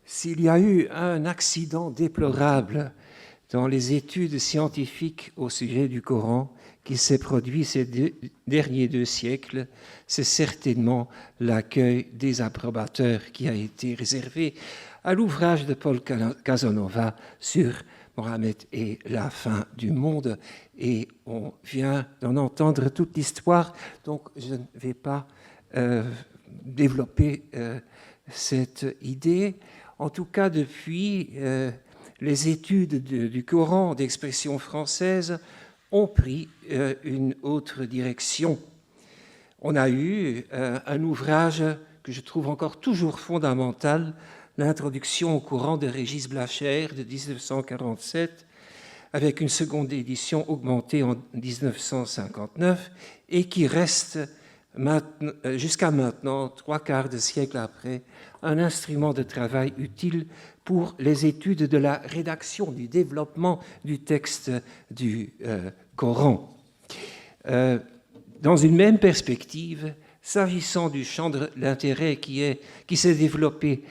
S'il y a eu un accident déplorable dans les études scientifiques au sujet du Coran qui s'est produit ces derniers 2 siècles, c'est certainement l'accueil des approbateurs qui a été réservé à l'ouvrage de Paul Casanova sur Mohammed et la fin du monde. Et on vient d'en entendre toute l'histoire, donc je ne vais pas développer cette idée. En tout cas, depuis, les études du Coran d'expression française ont pris une autre direction. On a eu un ouvrage que je trouve encore toujours fondamental, l'introduction au Coran de Régis Blachère de 1947, avec une seconde édition augmentée en 1959 et qui reste jusqu'à maintenant, 3/4 de siècle après, un instrument de travail utile pour les études de la rédaction, du développement du texte du Coran. Dans une même perspective, s'agissant du champ de l'intérêt qui s'est développé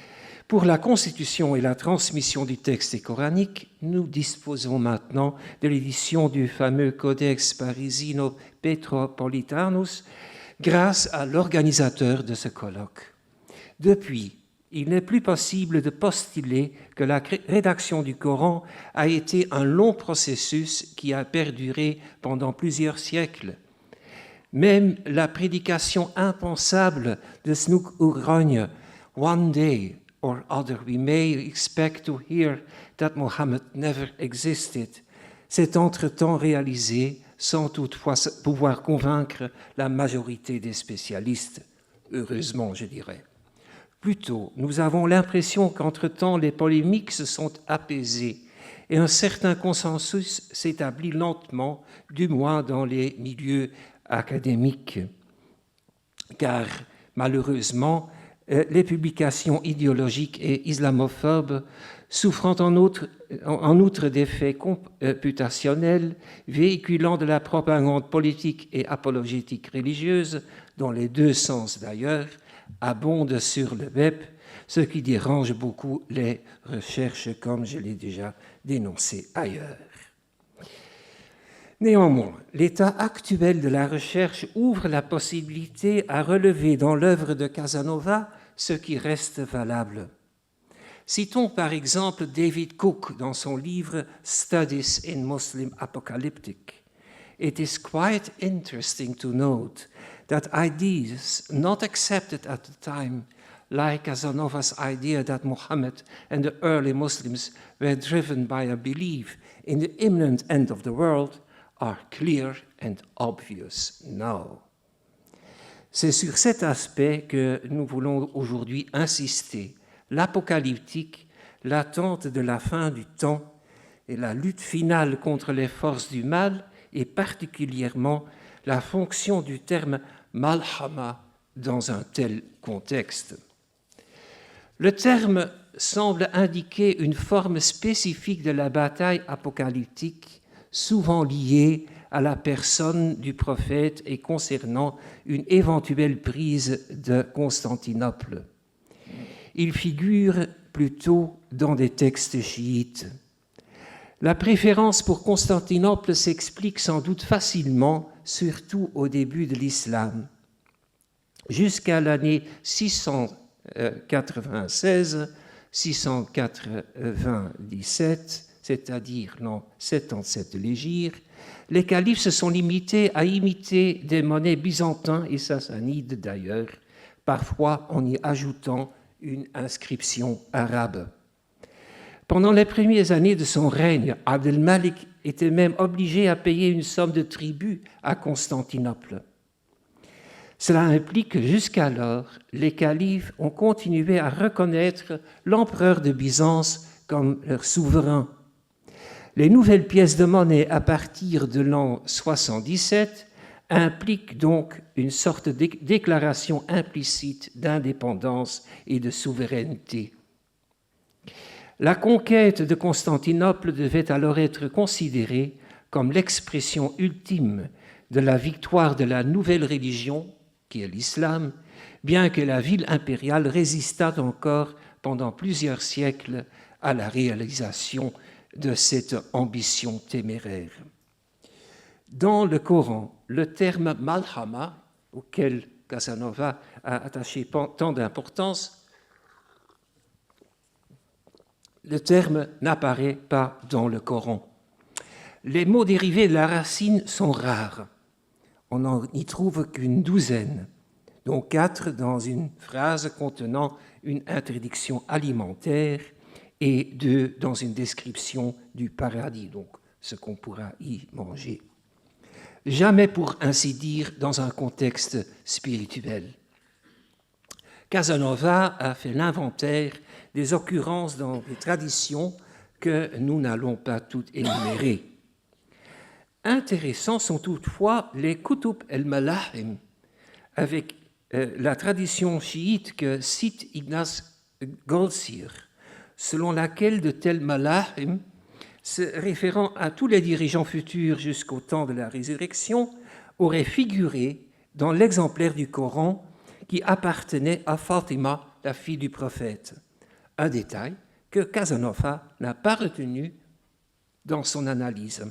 pour la constitution et la transmission du texte coranique, nous disposons maintenant de l'édition du fameux Codex Parisino Petropolitanus, grâce à l'organisateur de ce colloque. Depuis, il n'est plus possible de postuler que la rédaction du Coran a été un long processus qui a perduré pendant plusieurs siècles. Même la prédication impensable de Snouk Ourrogne, « One day or other we may expect to hear that Muhammad never existed », s'est entre-temps réalisée sans toutefois pouvoir convaincre la majorité des spécialistes. Heureusement, je dirais. Plutôt, nous avons l'impression qu'entre-temps, les polémiques se sont apaisées et un certain consensus s'établit lentement, du moins dans les milieux académiques. Car, malheureusement, les publications idéologiques et islamophobes, souffrant en outre d'effets computationnels, véhiculant de la propagande politique et apologétique religieuse, dans les 2 sens d'ailleurs, abondent sur le web, ce qui dérange beaucoup les recherches, comme je l'ai déjà dénoncé ailleurs. Néanmoins, l'état actuel de la recherche ouvre la possibilité à relever dans l'œuvre de Casanova ce qui reste valable. Citons par exemple David Cook dans son livre Studies in Muslim Apocalyptic. It is quite interesting to note that ideas not accepted at the time, like Casanova's idea that Muhammad and the early Muslims were driven by a belief in the imminent end of the world, are clear and obvious now. C'est sur cet aspect que nous voulons aujourd'hui insister. L'apocalyptique, l'attente de la fin du temps et la lutte finale contre les forces du mal, et particulièrement la fonction du terme malhama dans un tel contexte. Le terme semble indiquer une forme spécifique de la bataille apocalyptique, souvent liée à la personne du prophète et concernant une éventuelle prise de Constantinople. Il figure plutôt dans des textes chiites. La préférence pour Constantinople s'explique sans doute facilement, surtout au début de l'islam. Jusqu'à l'année 696-697, c'est-à-dire l'an 77 de l'Hégire, les califes se sont limités à imiter des monnaies byzantins et sassanides d'ailleurs, parfois en y ajoutant une inscription arabe. Pendant les premières années de son règne, Abd al-Malik était même obligé à payer une somme de tribut à Constantinople. Cela implique que jusqu'alors, les califes ont continué à reconnaître l'empereur de Byzance comme leur souverain. Les nouvelles pièces de monnaie à partir de l'an 77 impliquent donc une sorte de déclaration implicite d'indépendance et de souveraineté. La conquête de Constantinople devait alors être considérée comme l'expression ultime de la victoire de la nouvelle religion, qui est l'islam, bien que la ville impériale résistât encore pendant plusieurs siècles à la réalisation de cette ambition téméraire. Dans le Coran, le terme malhama, auquel Casanova a attaché tant d'importance, le terme n'apparaît pas dans le Coran. Les mots dérivés de la racine sont rares. On n'y trouve qu'une douzaine, dont 4 dans une phrase contenant une interdiction alimentaire et 2 dans une description du paradis, donc ce qu'on pourra y manger. Jamais, pour ainsi dire, dans un contexte spirituel. Casanova a fait l'inventaire des occurrences dans les traditions que nous n'allons pas toutes énumérer. Intéressants sont toutefois les Kutub el-Malahim, avec la tradition chiite que cite Ignace Goldsir, selon laquelle de tels Malahim, se référant à tous les dirigeants futurs jusqu'au temps de la résurrection, auraient figuré dans l'exemplaire du Coran qui appartenait à Fatima, la fille du prophète. Un détail que Casanova n'a pas retenu dans son analyse.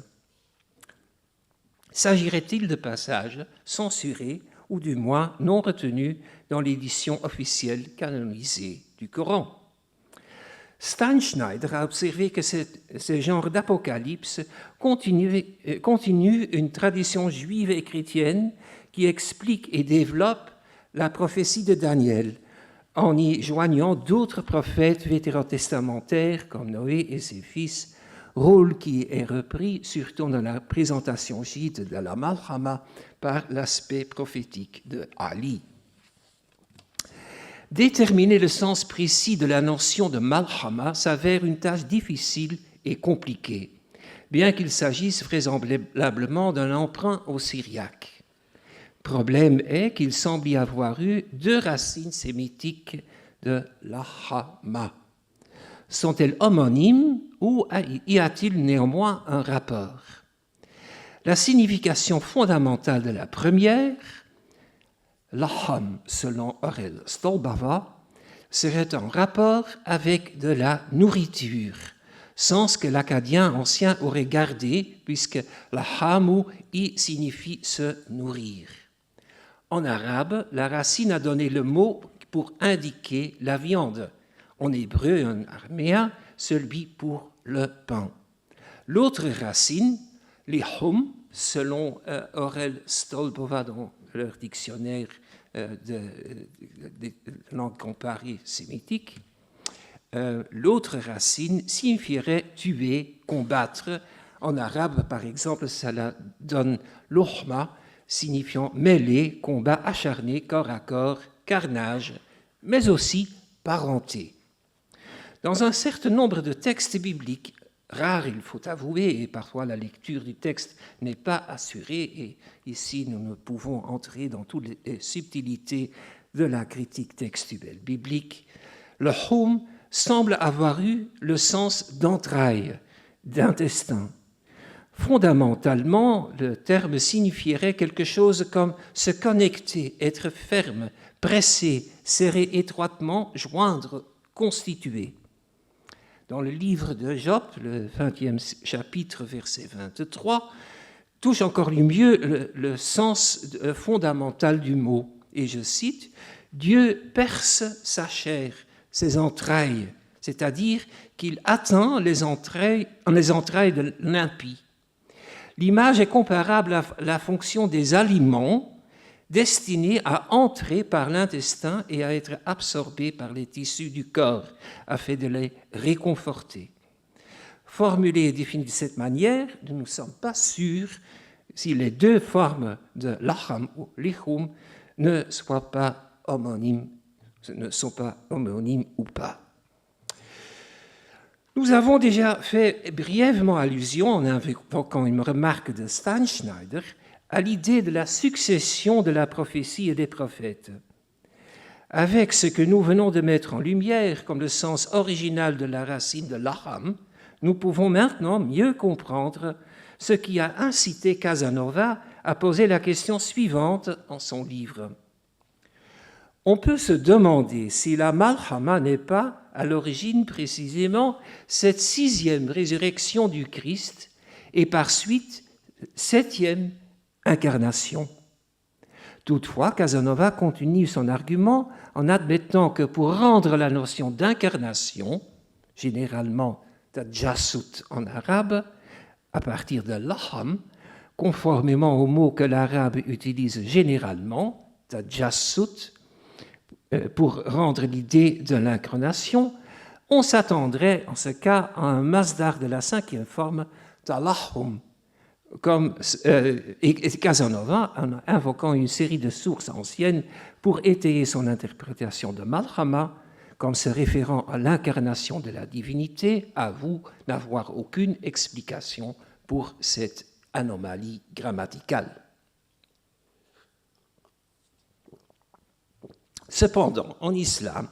S'agirait-il de passages censurés ou du moins non retenus dans l'édition officielle canonisée du Coran? Steinschneider a observé que ce genre d'apocalypse continue une tradition juive et chrétienne qui explique et développe la prophétie de Daniel, en y joignant d'autres prophètes vétérotestamentaires comme Noé et ses fils, rôle qui est repris surtout dans la présentation chiite de la Malhama par l'aspect prophétique de Ali. Déterminer le sens précis de la notion de Malhama s'avère une tâche difficile et compliquée, bien qu'il s'agisse vraisemblablement d'un emprunt au syriaque. Problème est qu'il semble y avoir eu 2 racines sémitiques de lahama. Sont-elles homonymes ou y a-t-il néanmoins un rapport? La signification fondamentale de la première, laham, selon Aurel Stolbava, serait en rapport avec de la nourriture, sens que l'acadien ancien aurait gardé, puisque lahamu y signifie se nourrir. En arabe, la racine a donné le mot pour indiquer la viande. En hébreu et en araméen, celui pour le pain. L'autre racine, les hum, selon Aurel Stolbova dans leur dictionnaire de langue comparée sémitique, l'autre racine signifierait tuer, combattre. En arabe, par exemple, ça donne lohma, signifiant mêler, combat acharné, corps à corps, carnage, mais aussi parenté. Dans un certain nombre de textes bibliques, rares il faut avouer, et parfois la lecture du texte n'est pas assurée, et ici nous ne pouvons entrer dans toutes les subtilités de la critique textuelle biblique, le hum semble avoir eu le sens d'entrailles, d'intestin. Fondamentalement, le terme signifierait quelque chose comme se connecter, être ferme, presser, serrer étroitement, joindre, constituer. Dans le livre de Job, le 20e chapitre, verset 23, touche encore mieux le sens fondamental du mot. Et je cite, « Dieu perce sa chair, ses entrailles, c'est-à-dire qu'il atteint les entrailles de l'impie. » L'image est comparable à la fonction des aliments destinés à entrer par l'intestin et à être absorbés par les tissus du corps, afin de les réconforter. Formulé et défini de cette manière, nous ne sommes pas sûrs si les 2 formes de laham ou lihum ne sont pas homonymes ou pas. Nous avons déjà fait brièvement allusion, en invoquant une remarque de Steinschneider, à l'idée de la succession de la prophétie et des prophètes. Avec ce que nous venons de mettre en lumière comme le sens original de la racine de Laham, nous pouvons maintenant mieux comprendre ce qui a incité Casanova à poser la question suivante en son livre. On peut se demander si la Malhama n'est pas, à l'origine précisément, cette 6e résurrection du Christ et par suite 7e incarnation. Toutefois, Casanova continue son argument en admettant que pour rendre la notion d'incarnation, généralement tajassut en arabe, à partir de laham, conformément au mot que l'arabe utilise généralement, tajassut, pour rendre l'idée de l'incarnation, on s'attendrait en ce cas à un masdar de la 5e forme, talahum, comme Casanova, en invoquant une série de sources anciennes pour étayer son interprétation de Malhama, comme se référant à l'incarnation de la divinité, avoue n'avoir aucune explication pour cette anomalie grammaticale. Cependant, en islam,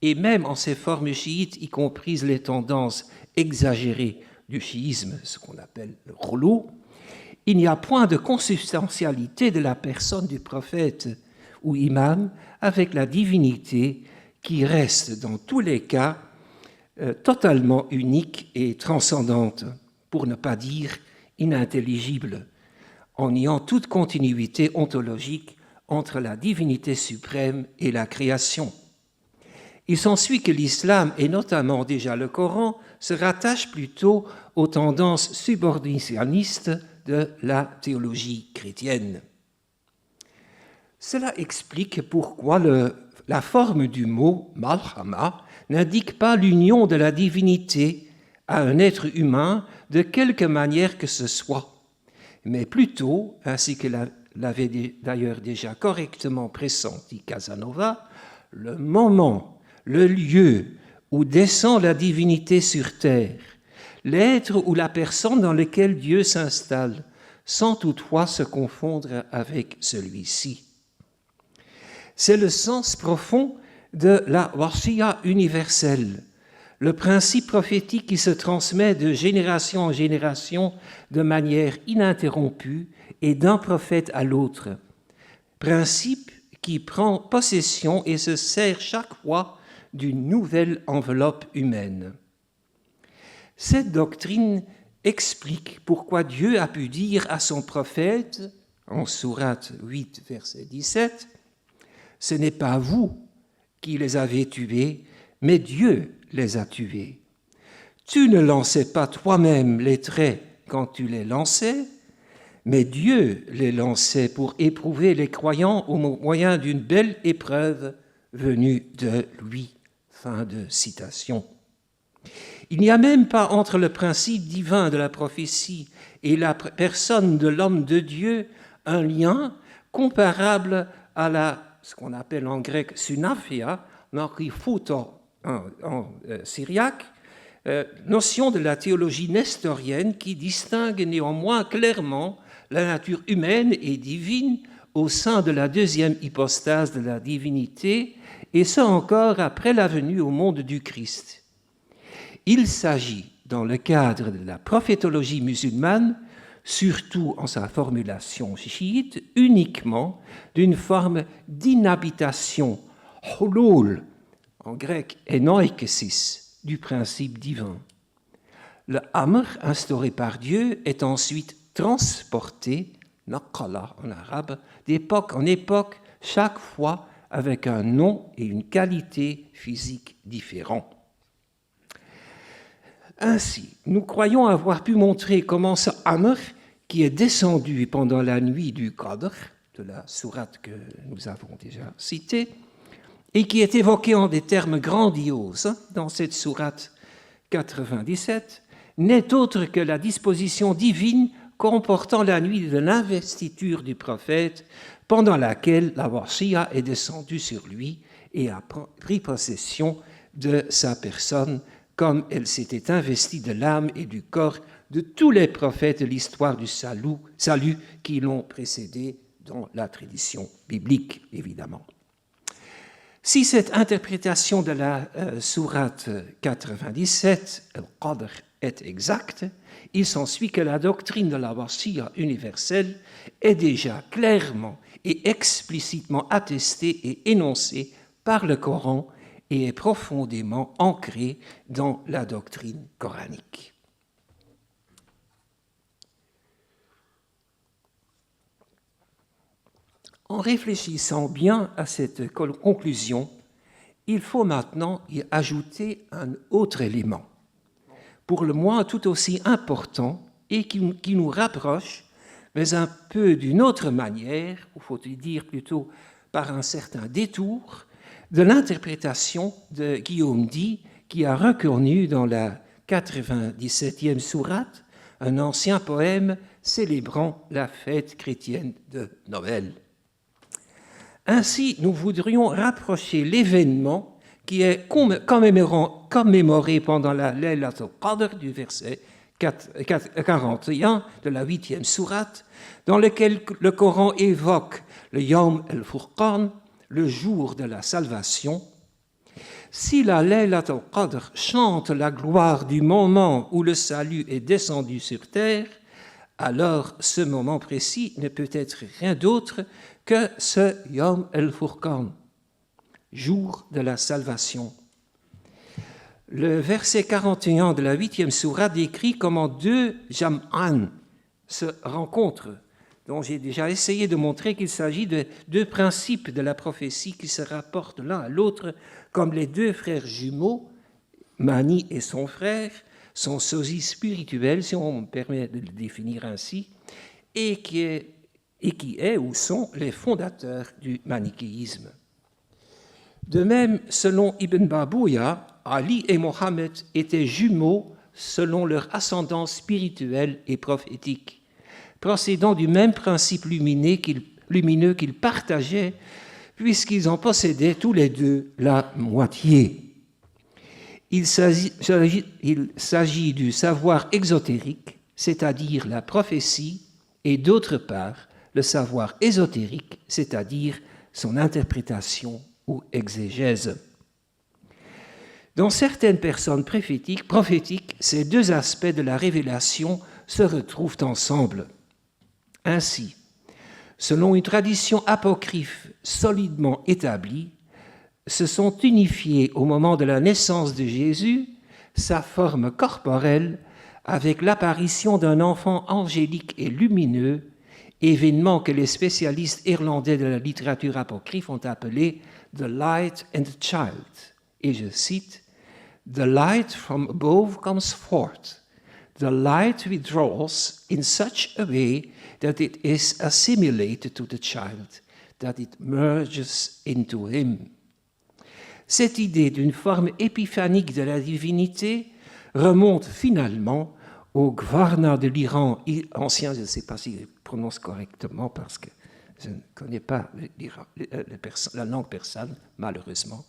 et même en ses formes chiites, y compris les tendances exagérées du chiisme, ce qu'on appelle le ghulou, il n'y a point de consubstantialité de la personne du prophète ou imam avec la divinité qui reste dans tous les cas totalement unique et transcendante, pour ne pas dire inintelligible, en niant toute continuité ontologique entre la divinité suprême et la création. Il s'ensuit que l'islam, et notamment déjà le Coran, se rattache plutôt aux tendances subordinationnistes de la théologie chrétienne. Cela explique pourquoi la forme du mot Malhama n'indique pas l'union de la divinité à un être humain de quelque manière que ce soit, mais plutôt, ainsi que l'avait d'ailleurs déjà correctement pressenti Casanova, le moment, le lieu où descend la divinité sur terre, l'être ou la personne dans lequel Dieu s'installe, sans toutefois se confondre avec celui-ci. C'est le sens profond de la wasiya universelle, le principe prophétique qui se transmet de génération en génération de manière ininterrompue et d'un prophète à l'autre, principe qui prend possession et se sert chaque fois d'une nouvelle enveloppe humaine. Cette doctrine explique pourquoi Dieu a pu dire à son prophète, en sourate 8, verset 17, « Ce n'est pas vous qui les avez tués, mais Dieu les a tués. Tu ne lançais pas toi-même les traits quand tu les lançais, mais Dieu les lançait pour éprouver les croyants au moyen d'une belle épreuve venue de lui. » Fin de citation. Il n'y a même pas entre le principe divin de la prophétie et la personne de l'homme de Dieu un lien comparable à ce qu'on appelle en grec synaphia, narifouto en syriaque, notion de la théologie nestorienne qui distingue néanmoins clairement la nature humaine et divine au sein de la deuxième hypostase de la divinité, et ce encore après la venue au monde du Christ. Il s'agit, dans le cadre de la prophétologie musulmane, surtout en sa formulation chiite, uniquement d'une forme d'inhabitation, hulul, en grec enoikesis, du principe divin. Le amr, instauré par Dieu, est ensuite transporté, naqala en arabe, d'époque en époque, chaque fois avec un nom et une qualité physique différents. Ainsi, nous croyons avoir pu montrer comment ce amr, qui est descendu pendant la nuit du Qadr, de la sourate que nous avons déjà citée, et qui est évoqué en des termes grandioses dans cette sourate 97, n'est autre que la disposition divine comportant la nuit de l'investiture du prophète, pendant laquelle la wasiya est descendue sur lui et a pris possession de sa personne comme elle s'était investie de l'âme et du corps de tous les prophètes de l'histoire du salut qui l'ont précédé dans la tradition biblique, évidemment. Si cette interprétation de la sourate 97, Al-Qadr, est exacte, il s'ensuit que la doctrine de la Wasiya universelle est déjà clairement et explicitement attestée et énoncée par le Coran et est profondément ancrée dans la doctrine coranique. En réfléchissant bien à cette conclusion, il faut maintenant y ajouter un autre élément, pour le moins tout aussi important et qui nous rapproche, mais un peu d'une autre manière, ou faut-il dire plutôt par un certain détour, de l'interprétation de Guillaume Dee, qui a reconnu dans la 97e sourate un ancien poème célébrant la fête chrétienne de Noël. Ainsi, nous voudrions rapprocher l'événement qui est commémoré pendant la Laylatul Qadr du verset 41 de la 8e sourate, dans lequel le Coran évoque le Yawm al-Furqan, le jour de la salvation. Si la Laylatul Qadr chante la gloire du moment où le salut est descendu sur terre, alors ce moment précis ne peut être rien d'autre que ce Yawm al-Furqan, jour de la salvation. Le verset 41 de la 8e sourate décrit comment deux Jam'an se rencontrent, dont j'ai déjà essayé de montrer qu'il s'agit de deux principes de la prophétie qui se rapportent l'un à l'autre, comme les deux frères jumeaux, Mani et son frère, son sosie spirituel, si on me permet de le définir ainsi, et qui est ou sont les fondateurs du manichéisme. De même, selon Ibn Babouya, Ali et Mohammed étaient jumeaux selon leur ascendance spirituelle et prophétique, procédant du même principe lumineux qu'ils partageaient, puisqu'ils en possédaient tous les deux la moitié. Il s'agit du savoir exotérique, c'est-à-dire la prophétie, et d'autre part, le savoir ésotérique, c'est-à-dire son interprétation ou exégèse. Dans certaines personnes prophétiques, ces deux aspects de la révélation se retrouvent ensemble. Ainsi, selon une tradition apocryphe solidement établie, se sont unifiés au moment de la naissance de Jésus sa forme corporelle avec l'apparition d'un enfant angélique et lumineux, événement que les spécialistes irlandais de la littérature apocryphe ont appelé « The Light and the Child ». Et je cite, « The light from above comes forth. The light withdraws in such a way that it is assimilated to the child, that it merges into him. » Cette idée d'une forme épiphanique de la divinité remonte finalement au Gvarna de l'Iran ancien, je ne sais pas si je prononce correctement parce que je ne connais pas la langue persane, malheureusement.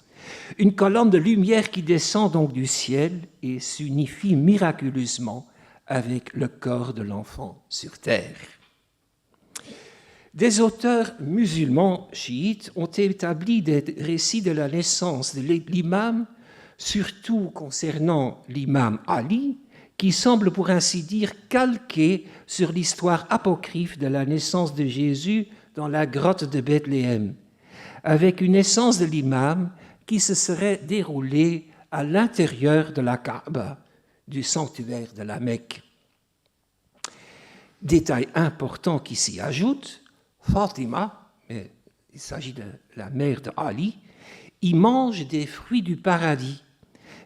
Une colonne de lumière qui descend donc du ciel et s'unifie miraculeusement avec le corps de l'enfant sur terre. Des auteurs musulmans chiites ont établi des récits de la naissance de l'imam, surtout concernant l'imam Ali, qui semble pour ainsi dire calqué sur l'histoire apocryphe de la naissance de Jésus dans la grotte de Bethléem, avec une naissance de l'imam qui se serait déroulée à l'intérieur de la Kaaba, du sanctuaire de la Mecque. Détail important qui s'y ajoute, Fatima, mais il s'agit de la mère de Ali, y mange des fruits du paradis,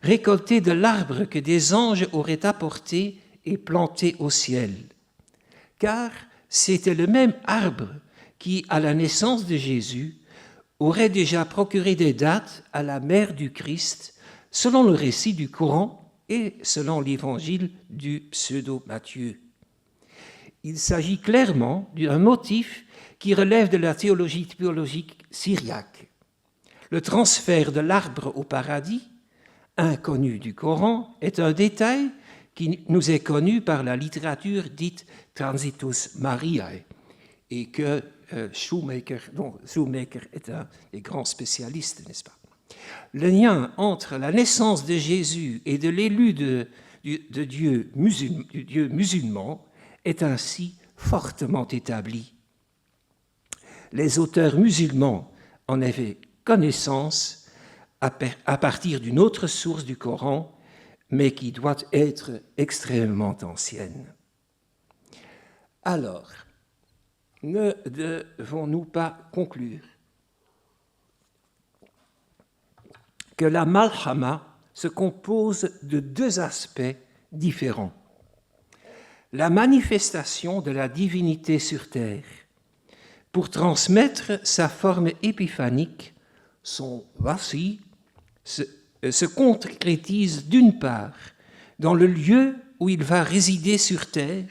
récoltés de l'arbre que des anges auraient apporté et planté au ciel. Car c'était le même arbre qui, à la naissance de Jésus, aurait déjà procuré des dattes à la mère du Christ, selon le récit du Coran et selon l'évangile du pseudo-Matthieu. Il s'agit clairement d'un motif qui relève de la théologie théologique syriaque. Le transfert de l'arbre au paradis, inconnu du Coran est un détail qui nous est connu par la littérature dite Transitus Mariae et que dont Shoemaker est un des grands spécialistes, n'est-ce pas? Le lien entre la naissance de Jésus et de l'élu du Dieu musulman est ainsi fortement établi. Les auteurs musulmans en avaient connaissance à partir d'une autre source du Coran, mais qui doit être extrêmement ancienne. Alors, ne devons-nous pas conclure que la malhama se compose de deux aspects différents? La manifestation de la divinité sur terre pour transmettre sa forme épiphanique, son wasi, se concrétise d'une part dans le lieu où il va résider sur terre,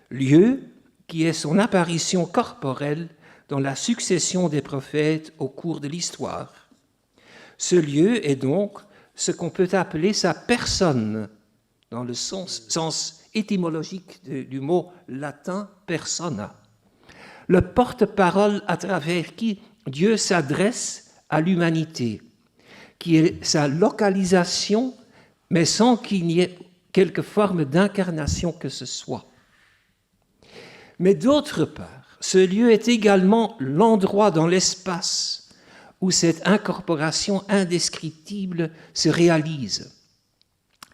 lieu qui est son apparition corporelle dans la succession des prophètes au cours de l'histoire. Ce lieu est donc ce qu'on peut appeler sa personne, dans le sens étymologique du mot latin persona. Le porte-parole à travers qui Dieu s'adresse à l'humanité, qui est sa localisation, mais sans qu'il n'y ait quelque forme d'incarnation que ce soit. Mais d'autre part, ce lieu est également l'endroit dans l'espace où cette incorporation indescriptible se réalise,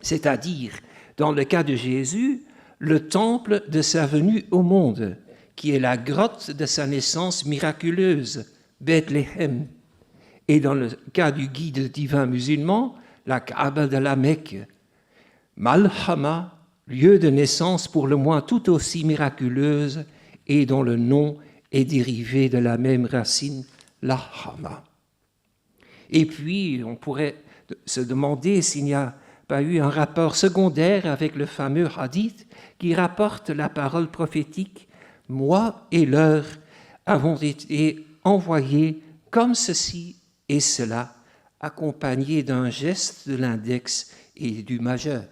c'est-à-dire, dans le cas de Jésus, le temple de sa venue au monde, qui est la grotte de sa naissance miraculeuse, Bethléem, et dans le cas du guide divin musulman, la Kaaba de la Mecque. Malhama, lieu de naissance pour le moins tout aussi miraculeuse et dont le nom est dérivé de la même racine, lahama. Et puis, on pourrait se demander s'il n'y a pas eu un rapport secondaire avec le fameux hadith qui rapporte la parole prophétique « Moi et l'heure avons été envoyés comme ceci et cela, accompagnés d'un geste de l'index et du majeur. »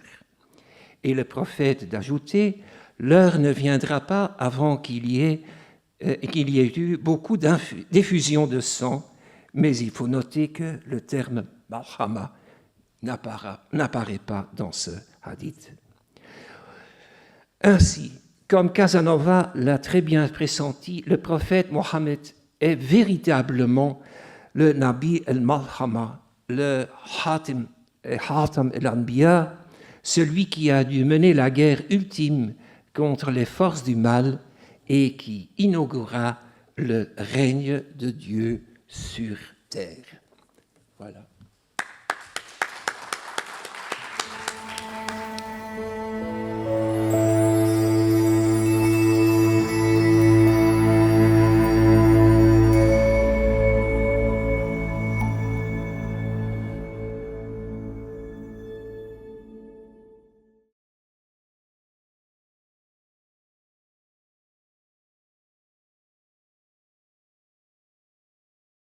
Et le prophète d'ajouter « L'heure ne viendra pas avant qu'il y ait eu beaucoup d'effusion de sang, mais il faut noter que le terme « malhama » n'apparaît pas dans ce hadith. Ainsi, comme Casanova l'a très bien pressenti, le prophète Mohammed est véritablement le Nabi al-Malhama, le Hatim al-Anbiya, celui qui a dû mener la guerre ultime contre les forces du mal et qui inaugura le règne de Dieu sur terre. Voilà.